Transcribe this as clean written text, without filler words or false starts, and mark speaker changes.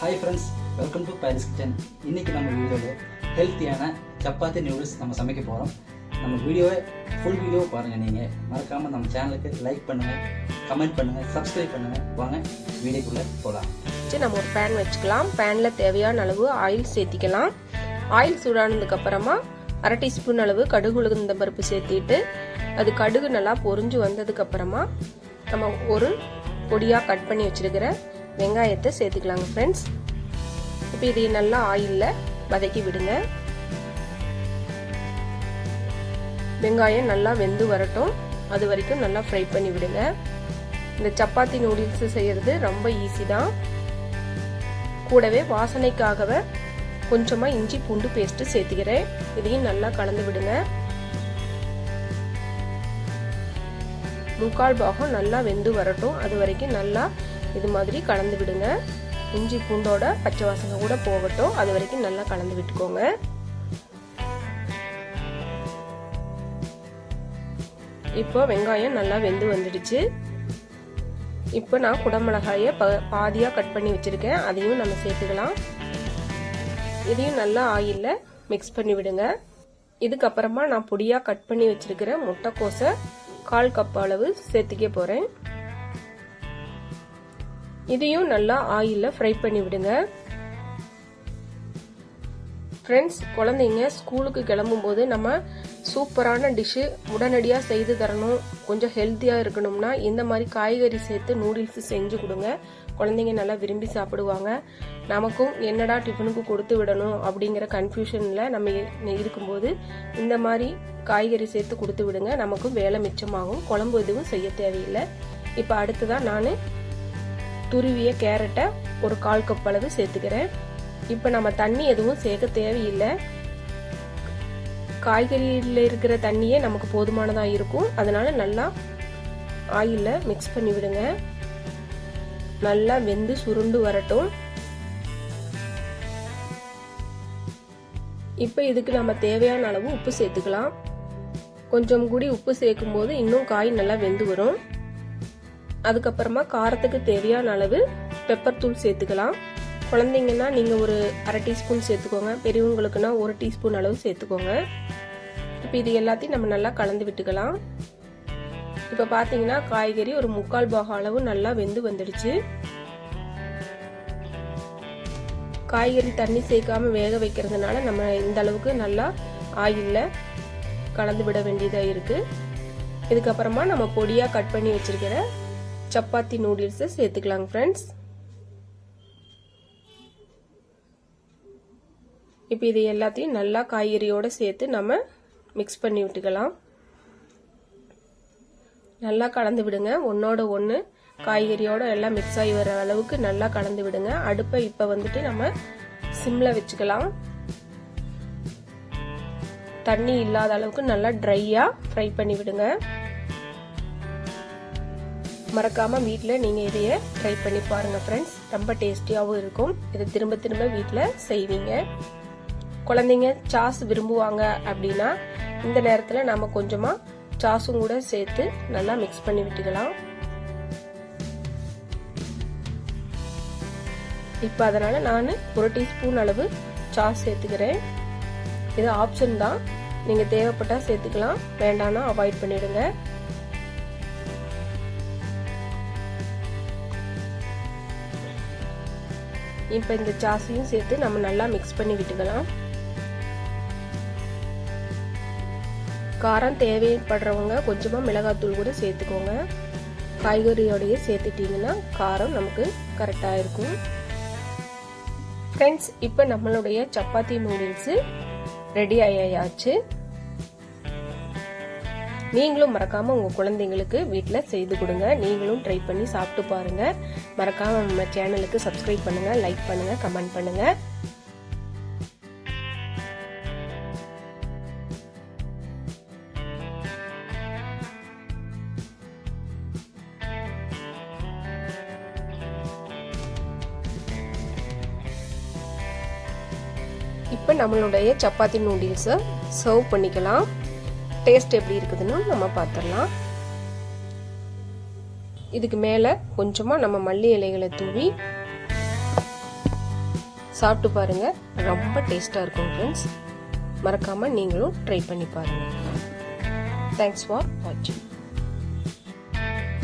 Speaker 1: Hi friends, welcome to Paris Kitchen. இன்னைக்கு நம்ம வீடியோல ஹெல்த்தியான சப்பாத்தி நூடுல்ஸ் நம்ம சமைக்க போறோம். நம்ம வீடியோவை ஃபுல் வீடியோ பாருங்க. நீங்க மறக்காம நம்ம சேனலுக்கு லைக் பண்ணுங்க, கமெண்ட் பண்ணுங்க, சப்ஸ்கிரைப் பண்ணுங்க. வாங்க வீடியோக்குள்ள போலாம்.
Speaker 2: நம்ம ஒரு பேன் வச்சுக்கலாம். பேன்ல தேவையான அளவு ஆயில் சேர்த்திக்கலாம். ஆயில் சூடானதுக்கு அப்புறமா 1/2 டீஸ்பூன் அளவு கடுகு உளுந்த பருப்பு சேர்த்திட்டு அது கடுகு நல்லா பொரிஞ்சு வந்ததுக்கு அப்புறமா நம்ம ஒரு பொடியா கட் பண்ணி வச்சிருக்கிற வெங்காயத்தை சேர்த்துக்கலாங்க ஃப்ரெண்ட்ஸ். இப்போ இதை நல்லா ஆயில்ல வதக்கி விடுங்க. வெங்காயம் நல்லா வெந்து வரட்டும், அது வரைக்கும் நல்லா ஃப்ரை பண்ணி விடுங்க. இந்த சப்பாத்தி நூடுல்ஸ் செய்யறது ரொம்ப ஈஸி தான். கூடவே வாசனைக்காகவே கொஞ்சமா இஞ்சி பூண்டு பேஸ்ட் சேர்த்துக்கிறேன். இதையும் நல்லா கலந்து விடுங்க. 3/4 பாகம் நல்லா வெந்து வரட்டும், அது வரைக்கும் நல்லா இது மாதிரி கலந்து விடுங்க. இஞ்சி பூண்டோட பச்சை வாசனை கூட போகட்டும், அது வரைக்கும் நல்லா கலந்து விட்டுக்கோங்க. இப்போ வெங்காயம் நல்லா வெந்து வந்துடுச்சு. இப்போ நான் குடமிளகாயை பாதியா கட் பண்ணி வச்சிருக்கேன், அதையும் நம்ம சேர்த்துக்கலாம். இதையும் நல்லா ஆயில்ல மிக்ஸ் பண்ணி விடுங்க. இதுக்கப்புறமா நான் பொடியா கட் பண்ணி வச்சிருக்கிற முட்டைக்கோசை 1/4 கப் அளவு சேர்த்துக்க போறேன். இதையும் நல்லா ஆயில்ல ஃப்ரை பண்ணி விடுங்க. ஃப்ரெண்ட்ஸ், குழந்தைங்க ஸ்கூலுக்கு கிளம்பும் போது நம்ம சூப்பரான டிஷ்ஷு உடனடியா செய்து தரணும், கொஞ்சம் ஹெல்த்தியா இருக்கணும்னா இந்த மாதிரி காய்கறி சேர்த்து நூடுல்ஸ் செஞ்சு கொடுங்க. குழந்தைங்க நல்லா விரும்பி சாப்பிடுவாங்க. நமக்கும் என்னடா டிஃபனுக்கு கொடுத்து விடணும் அப்படிங்கிற கன்ஃபியூஷன்ல நம்ம இருக்கும்போது இந்த மாதிரி காய்கறி சேர்த்து கொடுத்து விடுங்க. நமக்கும் வேலை மிச்சமாகும், குழம்பு எதுவும் செய்ய தேவையில்லை. இப்போ அடுத்ததான் நான் துருவிய கேரட்டை ஒரு 1/4 கப் அளவு சேர்த்துக்கிறேன். இப்போ நம்ம தண்ணி எதுவும் சேர்க்க தேவையில்லை, காய்கறியில் இருக்கிற தண்ணியே நமக்கு போதுமானதா இருக்கும். அதனால நல்லா ஆயில்ல மிக்ஸ் பண்ணி விடுங்க. நல்லா வெந்து சுருண்டு வரட்டும். இப்போ இதுக்கு நம்ம தேவையான அளவு உப்பு சேர்த்துக்கலாம். கொஞ்சம் கூடி உப்பு சேர்க்கும் போது இன்னும் காய் நல்லா வெந்து வரும். அதுக்கப்புறமா காரத்துக்கு தேவையான அளவு பெப்பர் தூள் சேர்த்துக்கலாம். குழந்தைங்கன்னா நீங்க ஒரு 1/2 டீஸ்பூன் சேர்த்துக்கோங்க, பெரியவங்களுக்குன்னா 1 டீஸ்பூன் அளவு சேர்த்துக்கோங்க. இப்போ இது எல்லாத்தையும் நம்ம நல்லா கலந்து விட்டுக்கலாம். இப்போ பாத்தீங்கன்னா காய்கறி ஒரு 3/4 பாகம் அளவு நல்லா வெந்து வந்துடுச்சு. காய்கறி தண்ணி சேர்க்காம வேக வைக்கிறதுனால நம்ம இந்த அளவுக்கு நல்லா ஆயில்ல கலந்து விட வேண்டியதா இருக்கு. இதுக்கப்புறமா நம்ம பொடியா கட் பண்ணி வச்சிருக்கிற சப்பாத்தி நூடுல்ஸ் சேர்த்துக்கலாங்க ஃப்ரெண்ட்ஸ். இப்போ இது எல்லாத்தையும் நல்லா காய்கறியோட சேர்த்து நம்ம மிக்ஸ் பண்ணி விட்டுக்கலாம். நல்லா கலந்து விடுங்க. ஒன்னோட ஒன்று காய்கறியோட எல்லாம் மிக்ஸ் ஆகி வர அளவுக்கு நல்லா கலந்து விடுங்க. அடுப்பை இப்போ வந்துட்டு நம்ம சிம்ல வச்சுக்கலாம். தண்ணி இல்லாத அளவுக்கு நல்லா ட்ரையா ஃப்ரை பண்ணி விடுங்க. மறக்காம வீட்டில் நீங்க இதைய ட்ரை பண்ணி பாருங்க ஃப்ரெண்ட்ஸ், ரொம்ப டேஸ்டியாகவும் இருக்கும். இதை திரும்ப திரும்ப வீட்டில் செய்வீங்க. குழந்தைங்க சாஸ் விரும்புவாங்க அப்படின்னா இந்த நேரத்தில் நம்ம கொஞ்சமா சாஸும் கூட சேர்த்து நல்லா மிக்ஸ் பண்ணி விட்டுக்கலாம். இப்போ அதனால நான் 1 டீஸ்பூன் அளவு சாஸ் சேர்த்துக்கிறேன். இது ஆப்ஷன் தான், நீங்க தேவைப்பட்டா சேர்த்துக்கலாம், வேண்டாம்னா அவாய்ட் பண்ணிடுங்க. இப்போ இந்த சாஸையும் சேர்த்து நம்ம நல்லா மிக்ஸ் பண்ணி விட்டுக்கலாம். காரம் தேவைப்படுறவங்க கொஞ்சமா மிளகாத்தூள் கூட சேர்த்துக்கோங்க. காய்கறியோடய சேர்த்துட்டீங்கன்னா காரம் நமக்கு கரெக்டா இருக்கும். ஃப்ரெண்ட்ஸ், இப்போ நம்மளுடைய சப்பாத்தி நூடுல்ஸ் ரெடி ஆயாச்சு. நீங்களும் மறக்காம உங்க குழந்தைங்களுக்கு வீட்டில் செய்து கொடுங்க. நீங்களும் ட்ரை பண்ணி சாப்பிட்டு பாருங்க. மறக்காம நம்ம சேனலுக்கு சப்ஸ்கிரைப் பண்ணுங்க, லைக் பண்ணுங்க, கமெண்ட் பண்ணுங்க. இப்போ நம்மளுடைய சப்பாத்தி நூடுல்ஸை சர்வ் பண்ணிக்கலாம். டேஸ்ட் எப்படி இருக்குதுன்னு நம்ம பார்த்துடலாம். இதுக்கு மேலே கொஞ்சமாக நம்ம மல்லி இலைகளை தூவி சாப்பிட்டு பாருங்கள், ரொம்ப டேஸ்ட்டாக இருக்கும் ஃப்ரெண்ட்ஸ். மறக்காமல் நீங்களும் ட்ரை பண்ணி பாருங்கள். தேங்க்ஸ் ஃபார் வாட்சிங்.